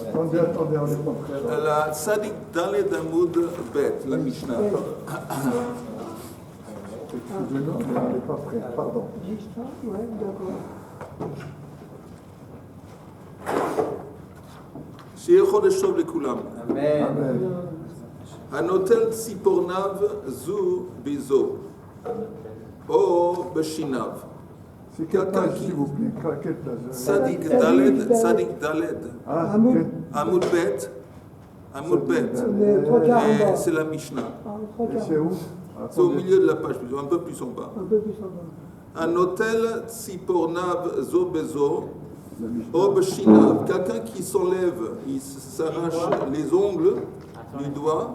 Attendez, on n'est pas prêt. La Tzadik Daled Amoud Bet, la Mishnah. Excusez-nous, mais on n'est pas prêt. Pardon. Ouais, d'accord. שיהיה חודש טוב לכולם. Amen. הנוטל ציפורניו זו בזו, או בשיניו. C'est quelle page, s'il vous plaît? Quelle page? צדיק ד', עמוד ב', Les trois quarts en bas. c'est la Mishnah. Trois Et quarts. c'est où? C'est au milieu de la page, un peu plus en bas. Un peu plus en bas. הנוטל ציפורניו זו בזו, או בשיניו. Quelqu'un qui s'enlève, il s'arrache les ongles du doigt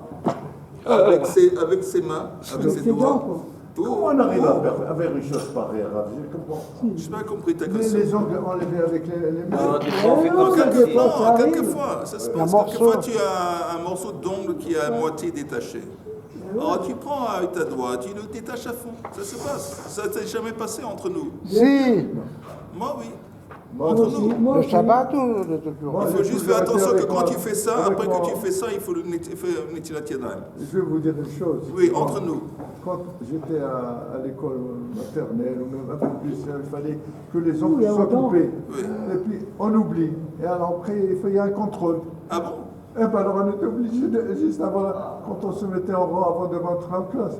avec ses mains, avec ses C'est dents, doigts. quoi. Comment on arrive à faire une chose pareille, Rav? Je comprends. Je n'ai pas compris ta Mais question. les ongles enlevés avec les mains. Non, des fois, on fait Non, comme ça. quelquefois, ça Quelquefois, ça se passe. Un Quelquefois, morceau. tu as un morceau d'ongle qui est à moitié détaché. Alors, tu prends avec ta doigt, tu le détaches à fond. Ça se passe. Ça ne s'est jamais passé entre nous. Si, Moi, oui. Moi Entre aussi. nous. Moi le aussi. Shabbat ou le toujours Moi, Il faut j'ai juste toujours faire attention été que avec quand moi- tu fais ça, avec après moi- que tu fais ça, il faut faire Netilat Yadayim. Je vais vous dire une chose. Oui, entre nous. Quand j'étais à l'école maternelle, ou même un peu plus, il fallait que les ongles Oui, il y a soient longtemps. coupés. Oui. Et puis, on oublie. Et alors après, il y a un contrôle. Ah bon? Et ben alors, on était obligé, juste avant, quand on se mettait en rang avant de rentrer en classe,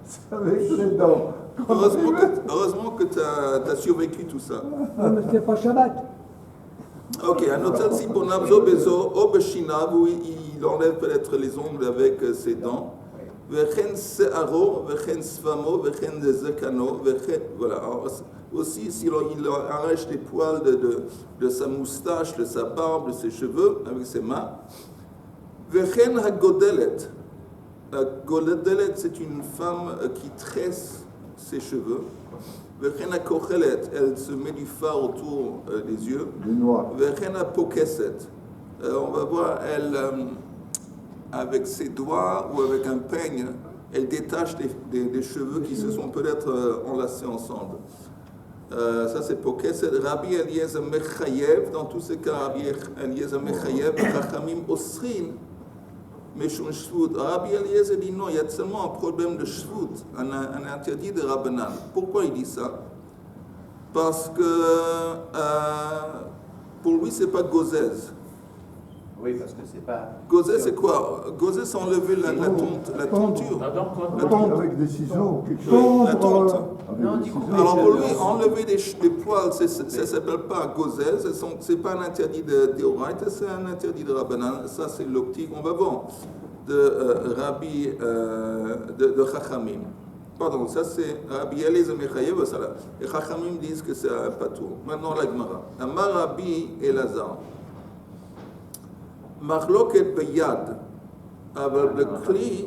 c'est avec les dents. Quand on arrivait- Heureusement que tu as survécu tout ça. Non, mais c'était pas Shabbat. Ok, un hôtel Siponav Zobezo, Obeshinav, où il enlève peut-être les ongles avec ses dents. Vechen Se'aro, Vechen Svamo, Vechen Zekano, Vechen. Voilà. Alors, aussi, s'il arrache les poils de sa moustache, de sa barbe, de ses cheveux, avec ses mains. Vechen Hagodelet. La Godelet, c'est une femme qui tresse ses cheveux. Vechen Hakochelet, elle se met du fard autour des yeux. Du noir. Vechen Hapokeset. On va voir, elle, avec ses doigts ou avec un peigne, elle détache des cheveux qui se sont peut-être enlacés ensemble. Ça c'est Pokeset. Rabbi Eliezer Mechayev, dans tous ces cas, Rabbi Eliezer Mechayev, Chachamim Osrin, Meshun Shvut. Rabbi Eliezer dit non, il y a seulement un problème de Shvut, un interdit de Rabbanan. Pourquoi il dit ça? Parce que pour lui, c'est pas Gozez. Oui, parce que c'est pas. Gozé, c'est quoi? Gozé, c'est enlever la tonture. Donc, Avec des ciseaux, quelque chose. Tondre, La tonte. Avec Non, des du ciseaux. coup, Alors pour lui, enlever des poils, ça ne s'appelle pas gozé, c'est pas un interdit de Deoraita, c'est un interdit de Rabbanan. Ça, c'est l'optique, on va voir, de Rabbi, de Chachamim. Pardon, ça c'est Rabbi Eliezer Mechayev, ça là. Et Chachamim disent que c'est un patour. Maintenant, la Gemara. Amar Rabbi Elazar. Marloket beyad, אבל בכלי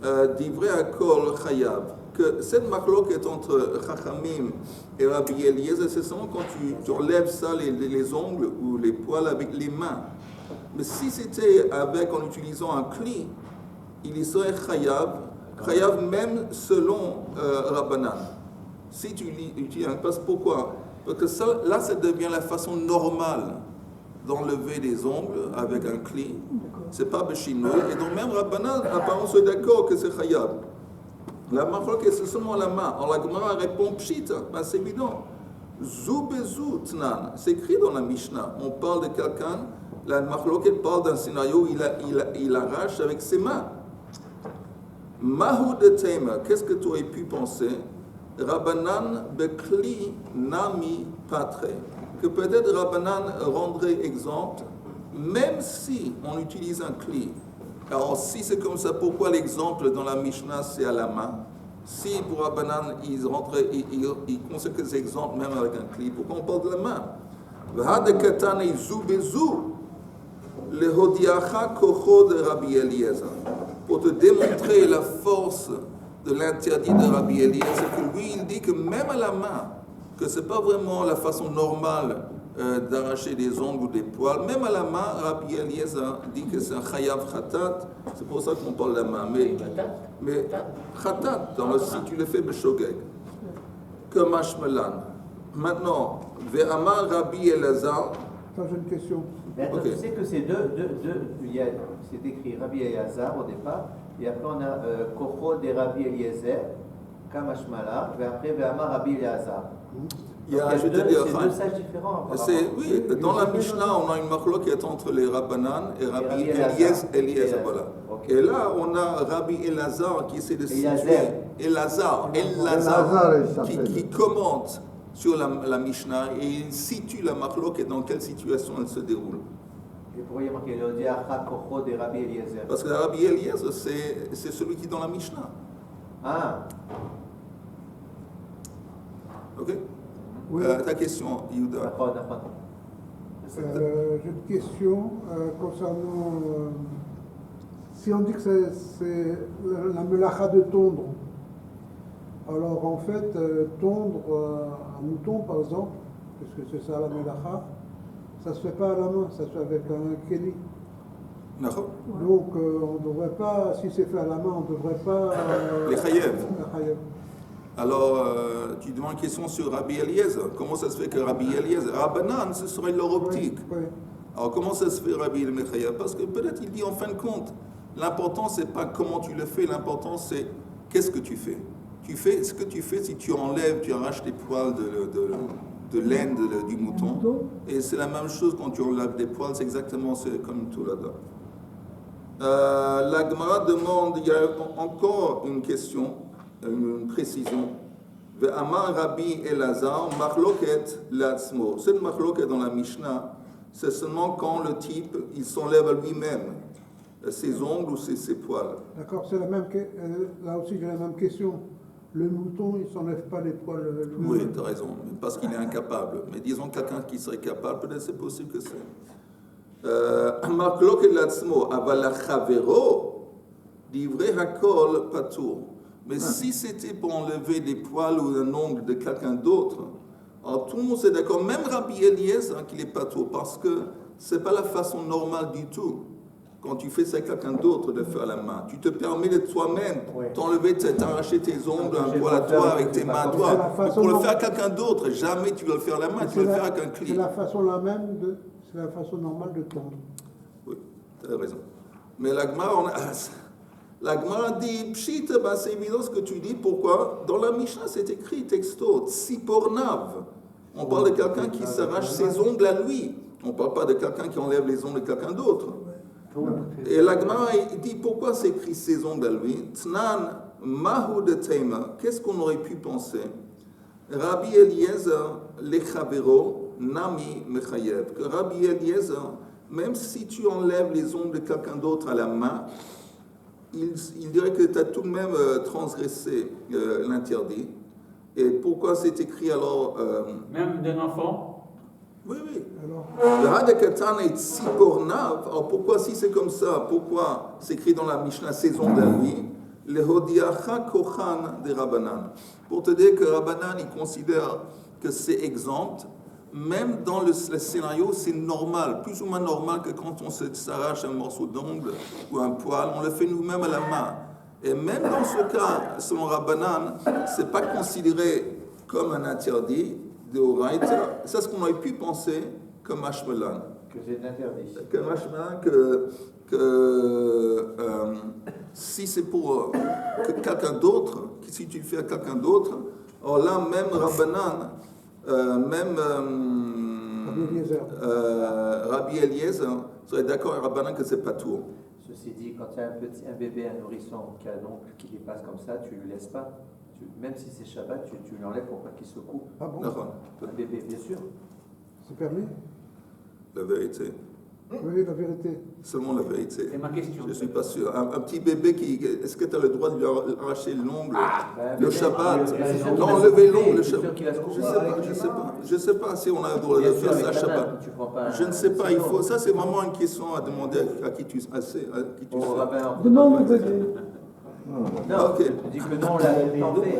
דברי הכל חייב. Que cette marloquette entre Chachamim et Rabbi Eliezer, c'est seulement quand tu enlèves ça, les ongles ou les poils avec les mains. Mais si c'était en utilisant un cli, il y serait chayav même selon Rabbanan. Si tu utilises, pourquoi? Parce que ça, là, ça devient la façon normale d'enlever des ongles avec un cli. C'est pas Beshinoy. Et donc même Rabbanan, apparemment, c'est d'accord que c'est chayav. La marloquette, c'est seulement la main. Alors la Gemara répond pshita, ben, c'est évident. Zubezu tnan, c'est écrit dans la Mishnah. On parle de quelqu'un, la marloquette parle d'un scénario où il arrache avec ses mains. Mahu de Tema, qu'est-ce que tu aurais pu penser? Rabbanan bekli nami patre. Que peut-être Rabbanan rendrait exemple, même si on utilise un cli. Alors, si c'est comme ça, pourquoi l'exemple dans la Mishnah, c'est à la main? Si pour Rabbanan, ils consacrent ces exemples même avec un cli, pourquoi on parle de la main? V'hadekatane zubezu lehodiacha kocho de Rabbi Eliezer. Pour te démontrer la force de l'interdit de Rabbi Eliezer, que lui, il dit que même à la main, que ce n'est pas vraiment la façon normale d'arracher des ongles ou des poils. Même à la main, Rabbi Eliezer dit que c'est un chayav khatat. C'est pour ça qu'on parle de la main. Mais khatat, si tu le fais b'shogeg, que mashmelan. Maintenant, ve'amar Rabbi Elazar, Ça, j'ai une question. Mais attends, Ok. tu sais que c'est c'est écrit Rabbi Eliezer au départ, et après on a Kocho de Rabbi Eliezer, Kamashmala, et après Ve'amar Rabbi Eliezer. Il y a, je C'est vais te dire, deux sages différents. oui, dans la Mishnah, on a une marloquette entre les Rabbanan et Rabbi Eliezer. Eliezer, voilà. Ok. Et là, on a Rabbi Elazar qui essaie de situer. Elazar, Elazar, il s'appelle. qui commente sur la Mishnah et il situe la marloquette dans quelle situation elle se déroule. Et pourquoi il y a marqué Lodiacha Kocho de Rabbi Eliezer? Parce que Rabbi Eliezer, c'est celui qui est dans la Mishnah. Ah, Ok? Oui. Ta question, Yehuda. d'accord. J'ai une question concernant. Si on dit que c'est la melacha de tondre, alors en fait, tondre un mouton par exemple, puisque c'est ça la melacha, ça ne se fait pas à la main, ça se fait avec un kéli. D'accord? Donc on ne devrait pas, si c'est fait à la main, on ne devrait pas. Les chayev. la chayev. Alors, tu demandes une question sur Rabbi Eliezer. Comment ça se fait que Rabbi Eliezer, Rabbanan, ce serait leur optique. Oui, oui. Alors, comment ça se fait Rabbi Eliezer? Parce que peut-être il dit en fin de compte, l'important c'est pas comment tu le fais, l'important c'est qu'est-ce que tu fais. Ce que tu fais, si tu enlèves, tu arraches les poils de laine du mouton. Et c'est la même chose quand tu enlèves des poils, c'est exactement comme tout là-dedans. La Gemara demande, il y a encore une question, une précision. Ve'amar Rabbi Elazar, machloket l'atzmo. Cette machloket dans la Mishnah, c'est seulement quand le type, il s'enlève à lui-même ses ongles ou ses poils. D'accord, c'est la même. Là aussi, j'ai la même question. Le mouton, il ne s'enlève pas les poils. Oui, tu as raison, parce qu'il est incapable. Mais disons quelqu'un qui serait capable, peut-être c'est possible que c'est. Machloket l'atzmo, aval l'achavero, divrei hakol patour. Mais si c'était pour enlever des poils ou un ongle de quelqu'un d'autre, alors tout le monde est d'accord, même Rabbi Eliezer, qu'il n'est pas tout, parce que ce n'est pas la façon normale du tout. Quand tu fais ça à quelqu'un d'autre de faire la main, tu te permets de toi-même t'enlever, t'arracher tes ongles, un poil à toi avec tes mains à toi. Mais pour le faire à quelqu'un d'autre, jamais tu vas le faire à la main, tu vas le faire avec un clip. C'est la façon c'est la façon normale de tondre. Oui, tu as raison. Mais la Gemara dit, Pshit, ben c'est évident ce que tu dis, pourquoi? Dans la Mishnah, c'est écrit texto, Tsipornav. On parle de quelqu'un qui s'arrache ses ongles à lui. On ne parle pas de quelqu'un qui enlève les ongles de quelqu'un d'autre. Et la Gemara dit, pourquoi c'est écrit ses ongles à lui? Tnan mahu de tema. Qu'est-ce qu'on aurait pu penser? Rabbi Eliezer, lechavero, nami mechayev. Que Rabbi Eliezer, même si tu enlèves les ongles de quelqu'un d'autre à la main, il dirait que tu as tout de même transgressé l'interdit. Et pourquoi c'est écrit alors Même d'un enfant? Oui, oui. Alors pourquoi si c'est comme ça, pourquoi c'est écrit dans la Mishnah saison de lui, le hodiacha kochan de Rabbanan. Pour te dire que Rabbanan, il considère que c'est exempt, même dans le scénario, c'est normal, plus ou moins normal que quand on s'arrache un morceau d'ongle ou un poil, on le fait nous-mêmes à la main. Et même dans ce cas, selon Rabbanan, ce n'est pas considéré comme un interdit de Horaïta. C'est ce qu'on aurait pu penser comme Mashmelan. Que c'est interdit. Que Mashmelan, si c'est pour quelqu'un d'autre, si tu le fais à quelqu'un d'autre, alors là, même Rabbanan, Rabbi Eliezer serait d'accord avec Rabbanan que c'est pas tout. Ceci dit, quand il y a un bébé, un nourrisson qui a donc qui dépasse comme ça, tu ne le laisses pas. Même si c'est Shabbat, tu l'enlèves pour pas qu'il se coupe. Ah bon? Un bébé, bien sûr. C'est permis? La vérité. Oui, la vérité. Seulement la vérité. C'est ma question. Je ne suis pas sûr. Un petit bébé, est-ce que tu as le droit de lui arracher l'ongle le bébé, Shabbat? bébé, Non, enlever l'ongle le c'est sûr Shabbat. qu'il a ce coup. Je ne sais pas si on a le droit de faire ça Shabbat. Je ne sais pas. Ça, c'est vraiment une question à demander à qui tu sais. Demande au bébé. Non, Ok. je dis que non, t'en fais.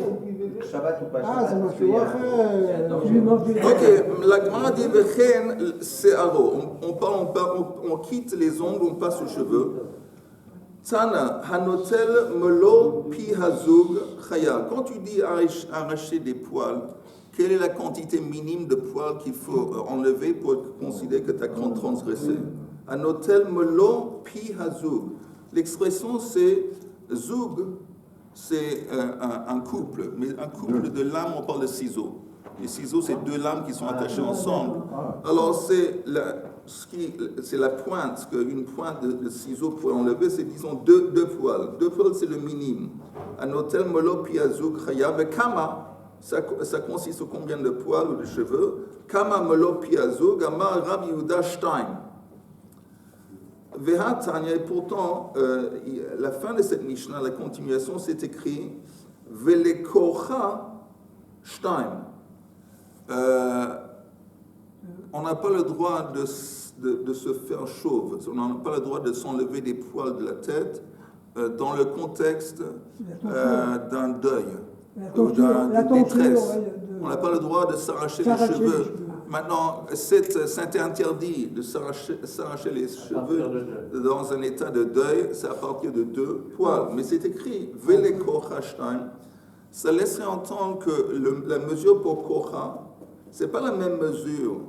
Shabbat ou pas Ah, Shabbat. ça m'a parce qu'il y a- il y a un danger. Tu lui manges des Ok, la Gemara dit Vechen, c'est aro. On quitte les ongles, on passe aux cheveux. Tana, hanotel melo pi hazug chaya. Quand tu dis arracher des poils, quelle est la quantité minime de poils qu'il faut enlever pour considérer que tu as transgressé. Anotel melo pi hazoug. L'expression c'est zoug, c'est un couple, mais un couple de lames, on parle de ciseaux. Les ciseaux, c'est deux lames qui sont attachées ensemble. Alors c'est la pointe, une pointe de ciseaux pour enlever, c'est disons deux poils. Deux poils, c'est le minime. Anotel melo pi hazoug chayav kama. Ça consiste en combien de poils ou de cheveux. Kama melo pi hazoug amar Rabbi Yehuda Stein. Veha Tanya, et pourtant, la fin de cette Mishnah, la continuation, c'est écrit Velekocha Stein. On n'a pas le droit de se faire chauve, on n'a pas le droit de s'enlever des poils de la tête dans le contexte d'un deuil ou d'une détresse. On n'a pas le droit de s'arracher les cheveux. Maintenant, c'est interdit de s'arracher les cheveux dans un état de deuil, c'est à partir de deux poils. Mais c'est écrit Vele Kocha Stein. Ça laisserait entendre que la mesure pour Kocha, ce n'est pas la même mesure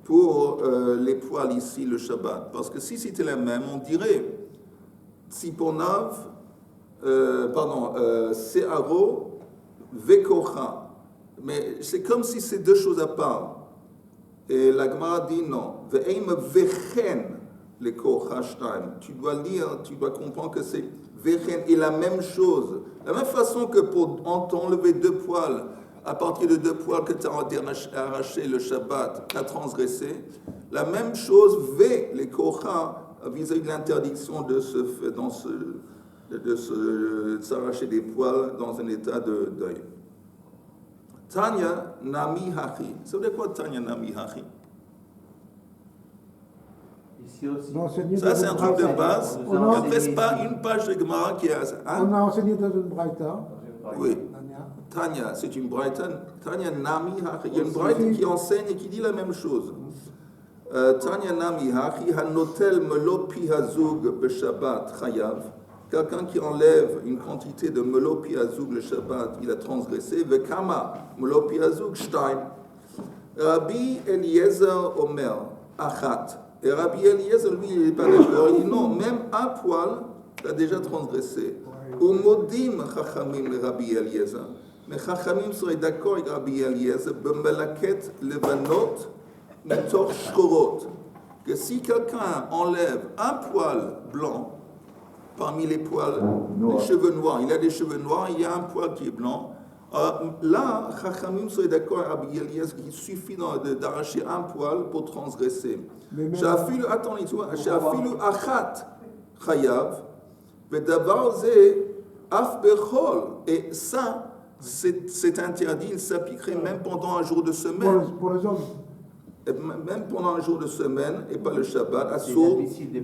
pour les poils ici, le Shabbat. Parce que si c'était la même, on dirait Tziponav, Se'aro, Vekocha. Mais c'est comme si c'est deux choses à part. Et la Gemara dit non. Ve'eim vechen le kocha shtaim. Tu dois lire, tu dois comprendre que c'est vechen est la même chose. De la même façon que pour t'enlever deux poils, à partir de deux poils que tu as arraché le Shabbat, tu as transgressé. La même chose, ve le kocha vis-à-vis de l'interdiction de s'arracher des poils dans un état de deuil. Tanya Nami Hachi. Ça veut dire quoi Tanya Nami Hachi? Ici aussi. Ça, c'est un truc de base. Après, c'est pas une page de Gemara qui a. On a enseigné dans une braïta. Oui. Tanya, c'est une braïta. Tanya Nami Hachi. Il y a une braïta qui enseigne et qui dit la même chose. Tanya Nami Hachi. Hanotel melo pi hazug b'Shabbat chayav. Quelqu'un qui enlève une quantité de melo pi hazoug le Shabbat, il a transgressé. Vekama melo pi hazoug shtaim. Rabbi Eliezer Omer achat. Et Rabbi Eliezer, lui, il n'est pas d'accord. Il dit non, même un poil, il a déjà transgressé. Umodim chachamim le Rabbi Eliezer. Mais chachamim seraient d'accord avec Rabbi Eliezer. B'melaket levanot mitoch shchorot. Que si quelqu'un enlève un poil blanc parmi les poils, les cheveux noirs, il a des cheveux noirs, il y a un poil qui est blanc. Là, Chachamim serait d'accord avec Rabbi Eliezer qu'il suffit d'arracher un poil pour transgresser. Attendez, tu vois, Shafilu achat chayav, vedavar ze af bechol. Et ça, c'est interdit, il s'appliquerait même pendant un jour de semaine. Pour les hommes. Même pendant un jour de semaine et pas le Shabbat, Assour,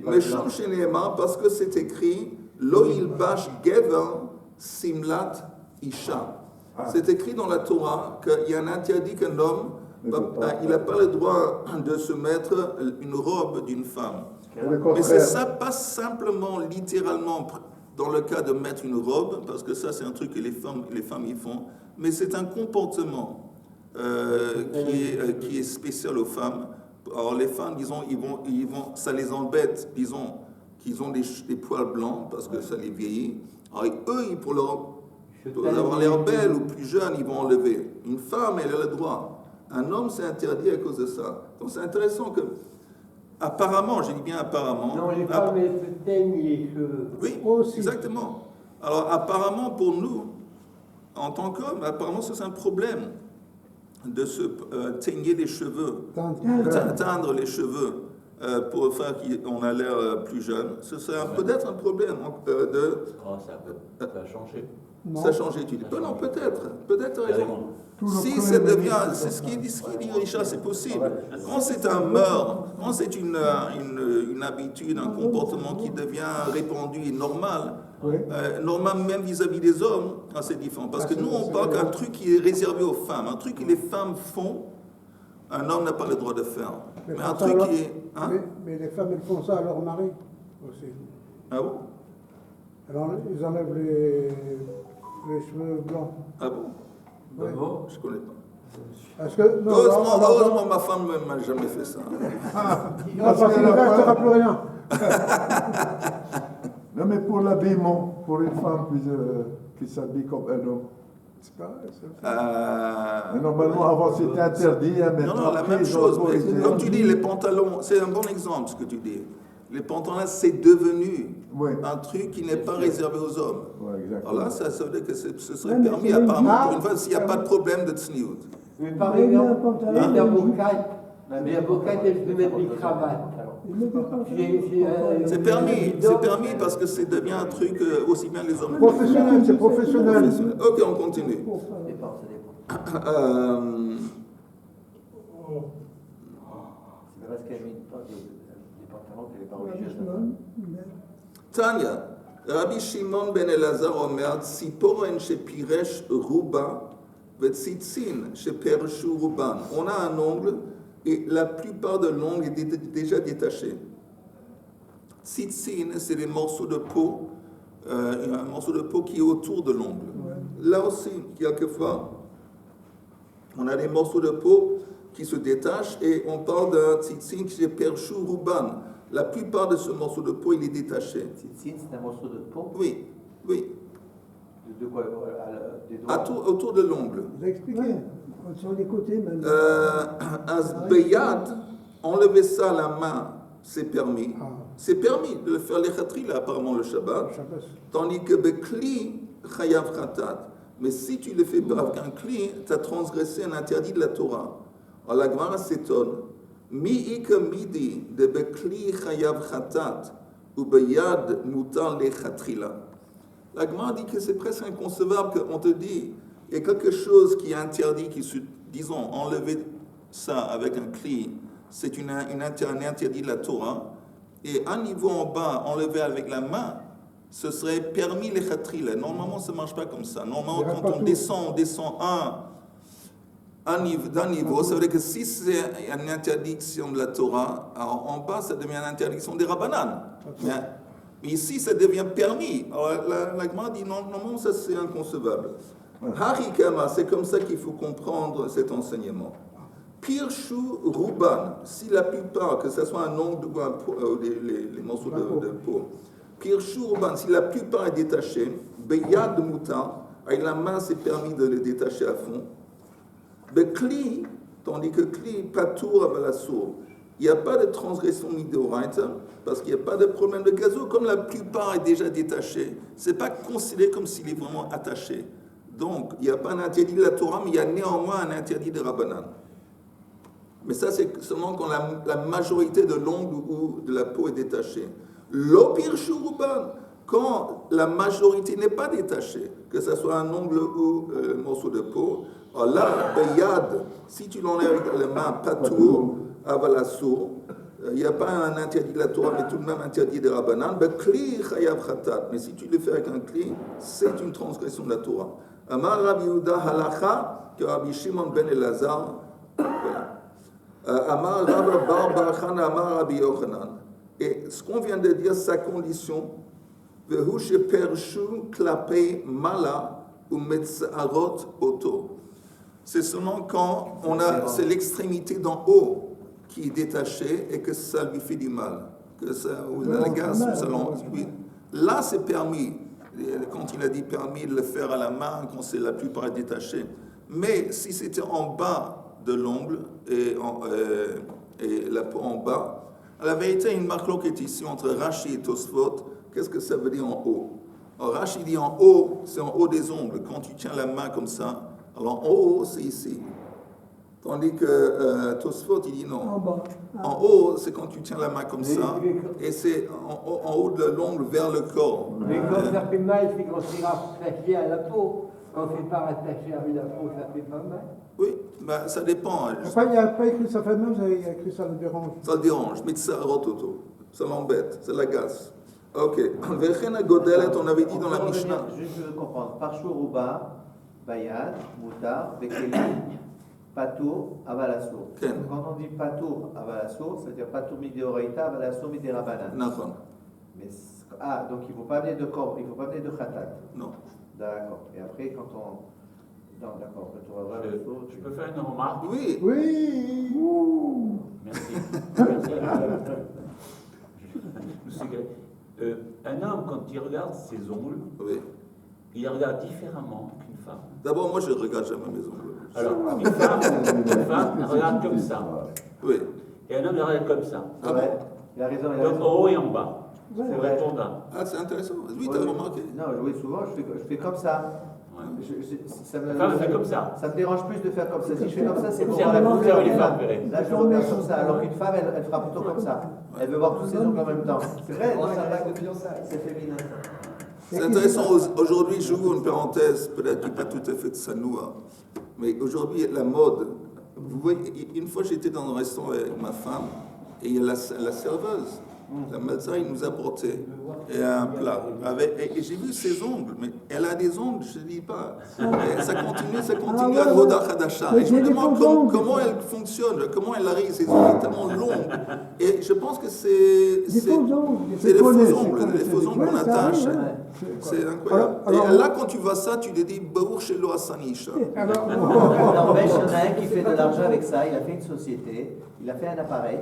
Meshom Sheneema, parce que c'est écrit Lo ilbash gever simlat isha. C'est écrit dans la Torah qu'il y a un interdit qu'un homme, il n'a pas le droit de se mettre une robe d'une femme. Mais c'est ça, pas simplement, littéralement, dans le cas de mettre une robe, parce que ça c'est un truc que les femmes y font, mais c'est un comportement. Qui est spécial aux femmes. Alors les femmes, disons, ça les embête, disons, qu'ils ont des poils blancs parce que ça les vieillit. Alors eux, pour avoir l'air belle ou plus jeune, ils vont enlever. Une femme, elle a le droit. Un homme, c'est interdit à cause de ça. Donc c'est intéressant que, apparemment, je dis bien apparemment. Non, les femmes, elles se teignent les cheveux. Oui, exactement. Alors apparemment, pour nous, en tant qu'hommes, apparemment, c'est un problème de se teigner les cheveux, teindre les cheveux pour faire qu'on a l'air plus jeune. Ce serait peut-être un problème de... Ça a changé. Ça a changé, tu dis. Non, peut-être raison. Si ça devient, c'est ce qui dit Richard, c'est possible. Quand c'est un meurtre, quand c'est une habitude, un comportement qui devient répandu et normal, normal même vis-à-vis des hommes, c'est différent. Parce que nous, on parle d'un truc qui est réservé aux femmes. Un truc que les femmes font, un homme n'a pas le droit de faire. Mais un truc qui est... Hein? Mais les femmes, elles font ça à leur mari aussi. Ah bon? Alors, ils enlèvent les cheveux blancs. Ah bon? Oui. Bon. Je ne connais pas. Est-ce que. Non, Heureusement, ma femme ne m'a jamais fait ça. Non, parce qu'il ne restera plus rien. Non, mais pour l'habillement, pour une femme qui s'habille comme un homme. C'est pareil. Mais normalement, avant c'était interdit. Hein, Non, la même chose. Mais, comme tu dis, les pantalons, c'est un bon exemple ce que tu dis. Les pantalons, c'est devenu un truc qui n'est pas réservé aux hommes. Ouais, exactement. Alors là, ça veut dire que ce serait permis, apparemment, pour une fois, s'il n'y a pas de problème de tsniout. Mais par exemple, les derbocates, elles se mettent des cravates. C'est permis parce que ça devient un truc aussi bien les hommes. Professionnel, c'est professionnel. Ok, on continue. Ça dépend. C'est parce qu'elle met des pantalons qu'elle n'est pas religieuse. Tanya, Rabbi Shimon ben Elazar Omer, Tziporen shepiresh ruba, vetzitzin shepershu ruban. On a un ongle et la plupart de l'ongle est déjà détaché. Tzitzin, c'est des morceaux de peau, un morceau de peau qui est autour de l'ongle. Là aussi, quelquefois, on a des morceaux de peau qui se détachent et on parle d'un tzitzin shepershu ruban. La plupart de ce morceau de peau, il est détaché. Tzitzin, c'est un morceau de peau? Oui. De quoi? Des doigts? Autour de l'ongle. Vous avez expliqué. Sur les côtés, même. Un beyad, enlever ça à la main, c'est permis. C'est permis de le faire les khatri, là, apparemment, le Shabbat. Tandis que bekli, chayav khatat. Mais si tu le fais avec un kli, tu as transgressé un interdit de la Torah. Alors la Gemara s'étonne. Mi'ika midi de bekli chayav khatat ou beyad mutar le khatrila. La Gemara dit que c'est presque inconcevable qu'on te dit il y a quelque chose qui est interdit, disons, enlever ça avec un cli, c'est un interdit de la Torah, et un niveau en bas, enlever avec la main, ce serait permis les khatrila. Normalement, ça ne marche pas comme ça. Normalement, quand on descend d'un niveau, ça veut dire que si c'est une interdiction de la Torah, alors en bas, ça devient une interdiction des Rabbanan. Mais ici, ça devient permis. Alors la Gemara dit non, normalement, ça c'est inconcevable. Harikama, c'est comme ça qu'il faut comprendre cet enseignement. Pirshu Ruban, si la plupart, que ce soit un ongle ou les morceaux de peau, Pirshu Ruban, si la plupart est détachée, Beyad Muta, avec la main c'est permis de le détacher à fond. Bekli, tandis que Kli, Patour Avalassour, il n'y a pas de transgression midoraita, parce qu'il n'y a pas de problème de gazo, comme la plupart est déjà détaché. Ce n'est pas considéré comme s'il est vraiment attaché. Donc, il n'y a pas un interdit de la Torah, mais il y a néanmoins un interdit de Rabbanan. Mais ça, c'est seulement quand la majorité de l'ongle ou de la peau est détachée. L'opir shuruban, quand la majorité n'est pas détachée, que ce soit un ongle ou un morceau de peau, alors là, beyad, si tu l'enlèves avec la main, patour, avalassour, il n'y a pas un interdit de la Torah, mais tout de même interdit de Rabbanan, kli chayav khatat. Mais si tu le fais avec un kli, c'est une transgression de la Torah. Amar Rabbi Yehuda halacha que Rabbi Shimon ben Elazar. Amar Rabba bar bar Chana Amar Rabbi Yochanan. Et ce qu'on vient de dire, sa condition, vehu shepershu klape mala ou metzarot oto. C'est seulement quand c'est l'extrémité d'en haut qui est détachée et que ça lui fait du mal, que ça, ou la gaze, oui. Là, c'est permis. Quand il a dit permis de le faire à la main, quand c'est la plupart détachée. Mais si c'était en bas de l'ongle et la peau en bas, la vérité, une marque est ici entre Rashi et Tosfot. Qu'est-ce que ça veut dire en haut? Alors, Rashi dit en haut, c'est en haut des ongles. Quand tu tiens la main comme ça, alors en haut, c'est ici. Tandis que Tosfot, il dit non. En haut, c'est quand tu tiens la main comme ça, et c'est en haut de l'ongle vers le corps. Mais quand ça fait mal, c'est quand c'est rattaché à la peau. Quand c'est pas rattaché à la peau, ça fait pas mal. Oui, ben, ça dépend. Il n'y a pas écrit ça fait mal, il y a écrit ça le dérange. Ça le dérange, mais ça rototo. Ça l'embête, ça l'agace. Ok. Vechena Godelet, on avait dit dans la Mishnah. Je veux comprendre. Parshuruba, Bayad, Moutar, Bekeli, Patour, Avalassour. Quand on dit Patour, Avalassour, ça veut dire Patour Mideoraita, Avalassour Miderabanan. Mais donc il ne faut pas venir de corps, il ne faut pas venir de Khatat. Non. D'accord. Et après, quand Attends, d'accord, tu vas voir le saut. Je peux faire une remarque? Oui. Oui. Merci. Merci. Un homme, quand il regarde ses ongles, Oui. il les regarde différemment qu'une femme. D'abord, moi, je ne regarde jamais mes ongles. Alors, une femme elle regarde comme ça. Oui. Et un homme, il regarde comme ça. C'est vrai. Il a raison, il a Donc, raison. en haut et en bas. C'est C'est vrai. répondant. Ah, c'est intéressant. Oui, Ouais. tu as remarqué. Non, oui, souvent, je fais comme ça. Ouais. Ça me, La femme fait comme ça. Ça me dérange plus de faire comme ça. Si je fais comme ça, c'est pour Observez- voir la couleur. observez les femmes, verrez. Là, je regarde comme ça, alors qu'une femme, elle fera plutôt comme ça. Elle veut voir tous ses ongles en même temps. C'est vrai, non, c'est féminin. C'est intéressant. Aujourd'hui, j'ouvre une parenthèse, peut-être qui n'est pas tout à fait de Sanoua. Mais aujourd'hui, la mode. Vous voyez, une fois, j'étais dans un restaurant avec ma femme, et il y a la serveuse. La Malza, il nous a apporté un plat. Et j'ai vu ses ongles, mais elle a des ongles, je ne dis pas. Et ça continue à Voda Khadasha. Et je me demande comment elle fonctionne, comment elle arrive, ses ongles tellement longs. Et je pense que c'est les faux ongles qu'on attache. C'est incroyable. Et là, quand tu vois ça, tu te dis, Baour Shelo Asanisha. N'empêche, il y en a un qui fait de l'argent avec ça. Il a fait une société, il a fait un appareil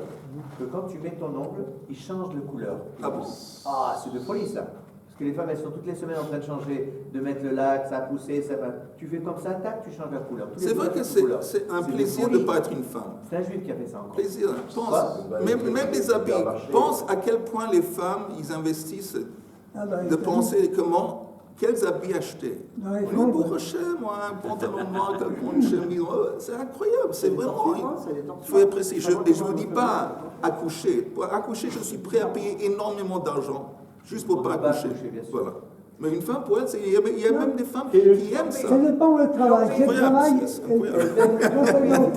que quand tu mets ton ongle, il change de couleur. Ah bon? Ah, c'est de folie ça. Parce que les femmes, elles sont toutes les semaines en train de changer, de mettre le lac, ça a poussé, ça va. Tu fais comme ça, tac, tu changes la couleur. C'est vrai que c'est un plaisir de ne pas être une femme. C'est un juif qui a fait ça encore. Plaisir. Pense, même les habits. Pense à quel point les femmes, ils investissent de penser quels habits acheter. On est au Bourg-Rocher, moi, un pantalon noir, une chemise. C'est incroyable, c'est vraiment. Il faut apprécier. Et je ne vous dis pas accoucher. Pour accoucher, je suis prêt à payer énormément d'argent, juste pour ne pas accoucher. Voilà. Mais une femme, pour elle, il y a même des femmes qui aiment ça. Ça dépend où elle travaille. Si elle travaille,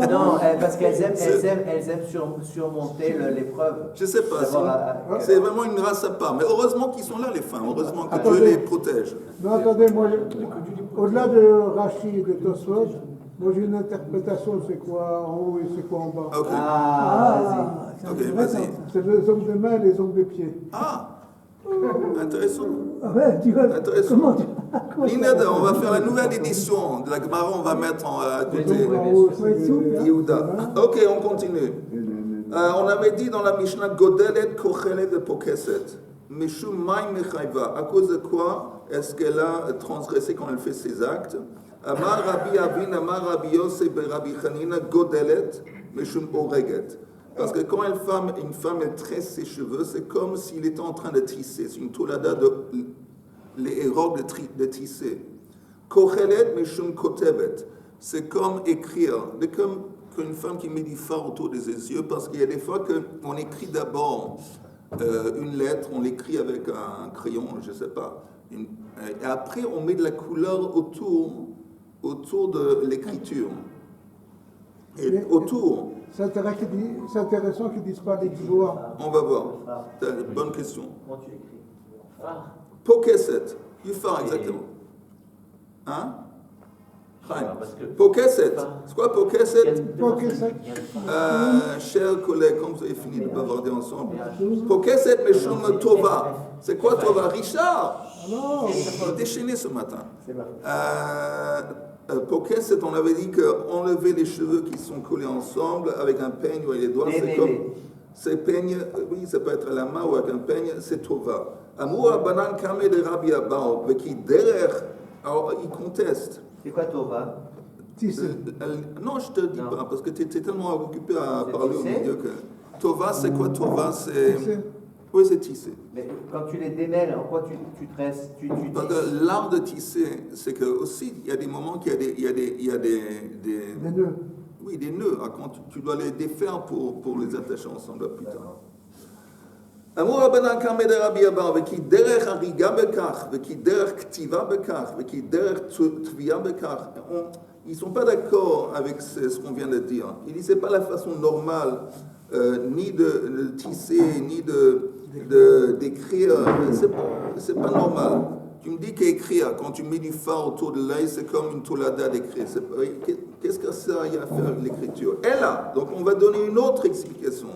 Non, parce qu'elles aiment surmonter l'épreuve. Je ne sais pas, c'est vraiment une race à part. Mais heureusement qu'ils sont là, les femmes. Heureusement que Dieu les protège. Non, attendez, moi, au-delà de Rachid et de Tosfos, moi j'ai une interprétation, c'est quoi en haut et c'est quoi en bas. Ok. c'est Ok, intéressant. vas-y. C'est les ongles des mains et les ongles des pieds. Ah, intéressant. Ouais, tu vois, Intéressant. comment Lineda, on va faire la nouvelle édition de la Gemara, on va mettre à côté En haut, c'est Yehuda. Ok, on continue. On avait dit dans la Mishnah, Godelet, Kochelet et Pokeset. Meshum Mai Mechaiva. À cause de quoi est-ce qu'elle a transgressé quand elle fait ses actes? Amar Rabbi Avin, Amar Rabbi Yosef, Rabbi Chanina, Godelet, Meshum Oreget. Parce que quand une femme elle tresse ses cheveux, c'est comme s'il était en train de tisser. C'est une toulada les héros de tisser. Kochelet meshum kotevet. C'est comme écrire. C'est comme une femme qui met du fard autour de ses yeux, parce qu'il y a des fois qu'on écrit d'abord une lettre, on l'écrit avec un crayon, je ne sais pas. Et après, on met de la couleur autour de l'écriture. Et autour. C'est intéressant qu'ils ne disent pas les gloires. On va voir. Bonne question. Comment tu écris? Pokeset. Du phare, exactement. Hein? Parce que- Pokeset. C'est quoi Pokeset? Pokeset. Chers collègues, comme vous avez fini de bavarder ensemble. Pokeset Meshum Tova. C'est quoi Tova? Richard? Non. Il est déchaîné ce matin. C'est ma Pokeset, on avait dit qu'enlever les cheveux qui sont collés ensemble avec un peigne ou avec les doigts, c'est comme. Ces peignes, oui, ça peut être à la main ou avec un peigne, c'est Tova. Amour Banan Kame de Rabbi Abba, qui derrière, alors il conteste. C'est quoi Tova? Tissé. Non, je te dis Non. pas, parce que tu étais tellement occupé à C'est parler au tissé? milieu que. Tova, c'est quoi Tova? C'est. Tissé. Oui, c'est tissé. Mais quand tu les démêles, en quoi tu tresses? Tu Parce tisses? que l'art de tisser, c'est que aussi, il y a des moments qu'il y a des Des nœuds. oui, des nœuds. Quand tu dois les défaire pour les attacher ensemble plus tard. Amour Rabbanan Kameh de Rabbi Abba, v'ki derech hariga bekach, v'ki derech ktiva bekach, v'ki derech tvia bekach. Ils ne sont pas d'accord avec ce qu'on vient de dire. Ils disent que ce n'est pas la façon normale ni de tisser, ni d'écrire. C'est pas normal. Tu me dis qu'écrire, quand tu mets du fard autour de l'œil, c'est comme une toulada d'écrire. Qu'est-ce que ça a à faire avec l'écriture? Elle a. Donc on va donner une autre explication.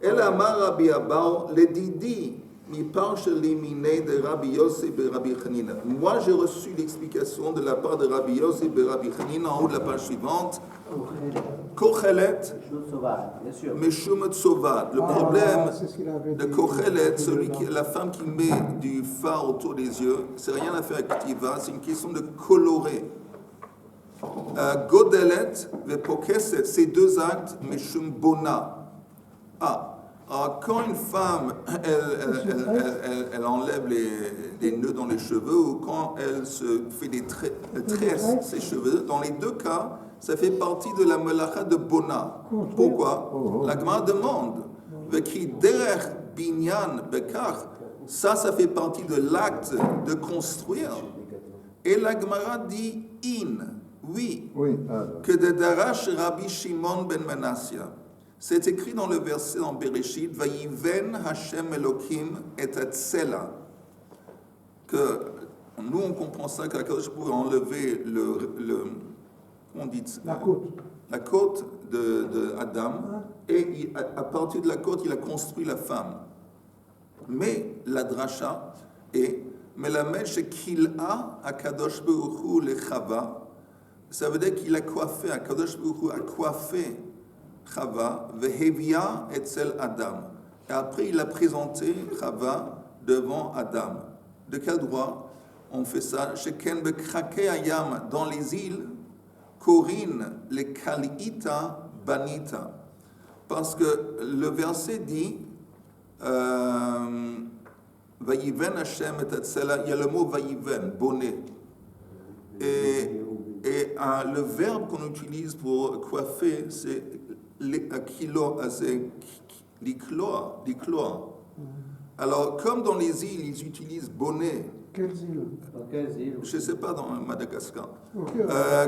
Elle a Rabbi Abba, le didi, Miparche l'éminé de Rabbi Yossi et Rabbi Hanina. Moi, j'ai reçu l'explication de la part de Rabbi Yossi et Rabbi Hanina en haut de la page suivante. Kochelet, Meshum Tsovad. Le problème de Kochelet, la femme qui met du fard autour des yeux, c'est rien à faire avec Ktiva, c'est une question de colorer. Godelet et Pokeset, ces deux actes, Meshum Bona. Quand une femme, elle enlève les nœuds dans les cheveux ou quand elle se fait elle tresse ses cheveux, dans les deux cas, ça fait partie de la melacha de Bona. Pourquoi? La Gemara demande, Veki derech binyan bekach, ça fait partie de l'acte de construire. Et la Gemara dit oui, que de Darash Rabbi Shimon ben Manasseh. C'est écrit dans le verset en Bereshit, Vayiven Hashem Elokim et Atzela. Que nous on comprend ça que je pouvais enlever comment on dit, la côte de Adam et à partir de la côte il a construit la femme. Mais la dracha est Melamed Shekil'a Akadosh Baruch Hu le Chava. Ça veut dire qu'il a coiffé, Akadosh Baruch Hu a coiffé Chava, Vehevia etzel Adam. Et après, il a présenté Chava devant Adam. De quel droit on fait ça? Sheken bekrake ayam, dans les îles, Corinne, les Kalita Banita. Parce que le verset dit, Vayiven Hashem et etzela, il y a le mot Vayiven, bonnet. Et le verbe qu'on utilise pour coiffer, c'est l'icloa. Alors, comme dans les îles, ils utilisent bonnet. Quelles îles? Dans quelles îles? Je ne sais pas, dans Madagascar. Okay.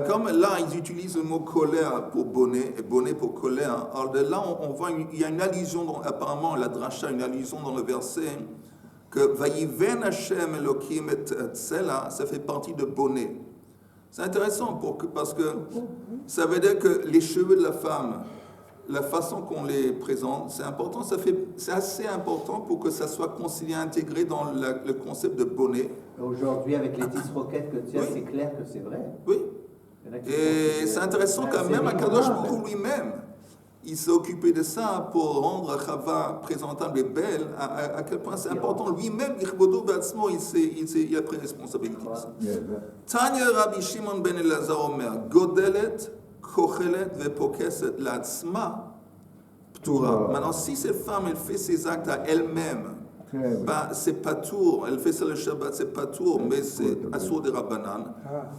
Comme là, ils utilisent le mot colère pour bonnet et bonnet pour colère. Alors de là, on voit, il y a une allusion, apparemment, la dracha, une allusion dans le verset, que Vayiven Hashem Elokim et Tzela, ça fait partie de bonnet. C'est intéressant parce que ça veut dire que les cheveux de la femme, la façon qu'on les présente, c'est important. C'est assez important pour que ça soit considéré intégré dans le concept de bonnet. Aujourd'hui, avec les 10 roquettes que tu as, c'est clair que c'est vrai. Oui. Et c'est intéressant quand même, Akadosh Baruch Hu lui-même, il s'est occupé de ça pour rendre Chava présentable et belle, à quel point c'est important. Lui-même, il a pris responsabilité. Tanya Rabbi Shimon ben Elazar Omer, Godelet, Kochelet, Vepokeset, Latzma, Ptura. Maintenant, si cette femme, elle fait ses actes à elle-même, c'est pas tour, elle fait ça le Shabbat, c'est pas tour, mais c'est Asur de Rabbanan.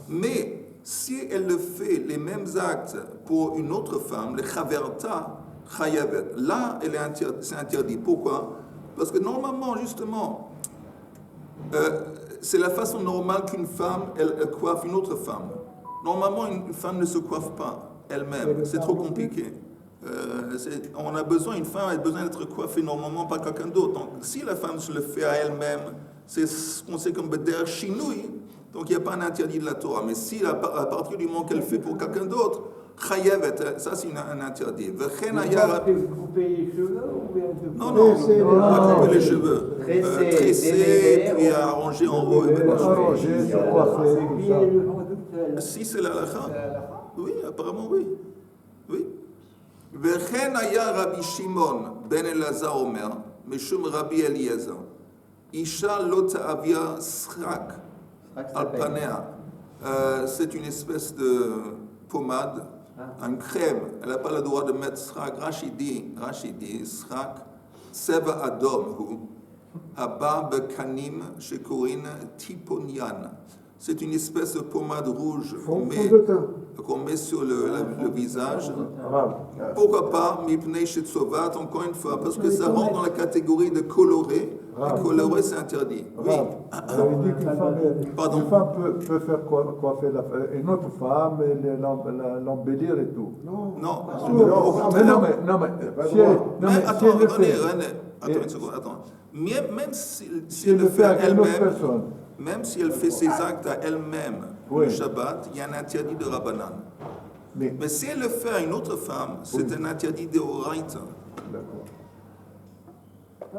Mais si elle le fait, les mêmes actes pour une autre femme, le chaverta, chayavet, là, c'est interdit. Pourquoi? Parce que normalement, justement, c'est la façon normale qu'une femme, elle coiffe une autre femme. Normalement, une femme ne se coiffe pas elle-même. C'est trop compliqué. On a besoin, une femme a besoin d'être coiffée normalement par quelqu'un d'autre. Donc, si la femme se le fait à elle-même, c'est ce qu'on sait comme Beder Shinui. Donc il n'y a pas un interdit de la Torah. Mais si à partir du moment qu'elle fait pour quelqu'un d'autre, chayavet, ça c'est un interdit. Couper les cheveux ou non, pas couper les cheveux. Tresser et arranger en haut. Arranger, se coiffer. Si c'est la halakha. Oui, apparemment oui. Oui. Vechen aya Rabbi Shimon ben Elazar Omer, Meshum Rabbi Eliezer. Isha lo ta'avia srak. Alpanea, c'est une espèce de pommade, une crème. Elle n'a pas le droit de mettre srak. Rachidi, srak, seva adom, abba bekanim shekorin tiponian. C'est une espèce de pommade rouge qu'on met sur le visage. Pourquoi pas, mipnei shetzovat, encore une fois, parce que ça rentre dans la catégorie de coloré. Et colorer, c'est interdit. Oui. Vous avez dit qu'une femme peut faire coiffer une autre femme et l'embellir et tout. Non. Attends une seconde, attends. Même si elle le fait à elle-même, même si elle fait ses actes à elle-même, le Shabbat, il y a un interdit de Rabbanan. Mais si elle le fait à une autre femme, c'est un interdit de Oraita. D'accord.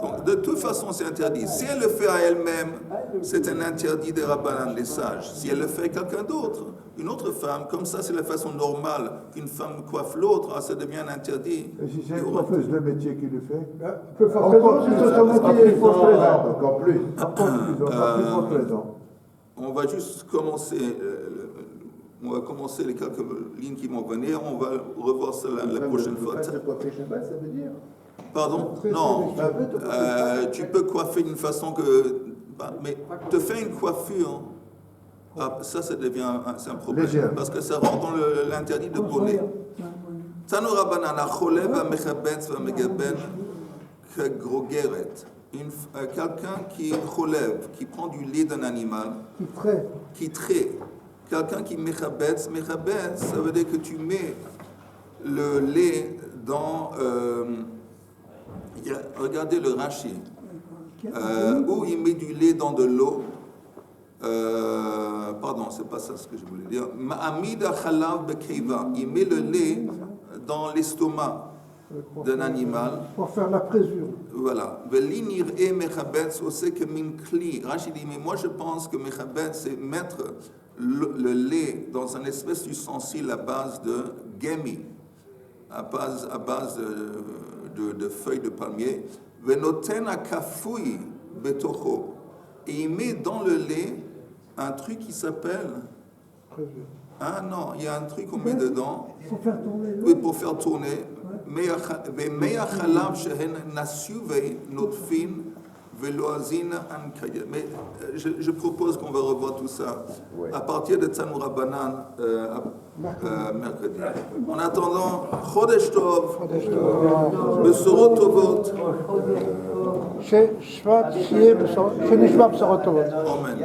Donc, de toute façon, c'est interdit. Si elle le fait à elle-même, c'est un interdit des rabbanan, des sages. Si elle le fait à quelqu'un d'autre, une autre femme, comme ça, c'est la façon normale qu'une femme coiffe l'autre, ça devient un interdit. Et si c'est une coiffeuse de métier qui le fait? peut faire présent, c'est totalement qu'il est fausse présent. Encore plus. Encore plus fausse présent. On va juste commencer. On va commencer les quelques lignes qui vont venir. On va revoir ça la prochaine fois. Se coiffer Shabbat, ça veut dire? Pardon? Non. Tu peux coiffer d'une façon que... Mais te faire une coiffure, ça devient c'est un problème. Légère. Parce que ça rentre dans l'interdit de bonnet. Tanu Rabbanan, Acholev, Amechabetz, Amegeben, Grogeret. Quelqu'un qui relève, qui prend du lait d'un animal, qui traite. Quelqu'un qui mechabetz, ça veut dire que tu mets le lait dans... regardez le Rashi, où il met du lait dans de l'eau. Pardon, c'est pas ça ce que je voulais dire. Ma'amida chalav bekeiva, il met le lait dans l'estomac d'un animal. Pour faire la présure. Voilà. Velinir et mechabetz, c'est que minkli. Rashi dit, mais moi je pense que mechabetz, c'est mettre le lait dans une espèce d'ustensile à base de gemi, à base de feuilles de palmier. Venoten akafoui betocho. Et il met dans le lait un truc qui s'appelle... Ah non, il y a un truc qu'on met dedans. Pour faire tourner l'eau. Oui, pour faire tourner. Mais je propose qu'on va revoir tout ça à partir de Tanu Rabbanan mercredi. En attendant, Chodesh Tov, Besorot Tovot. שנשמע בשורות טובות. Amen.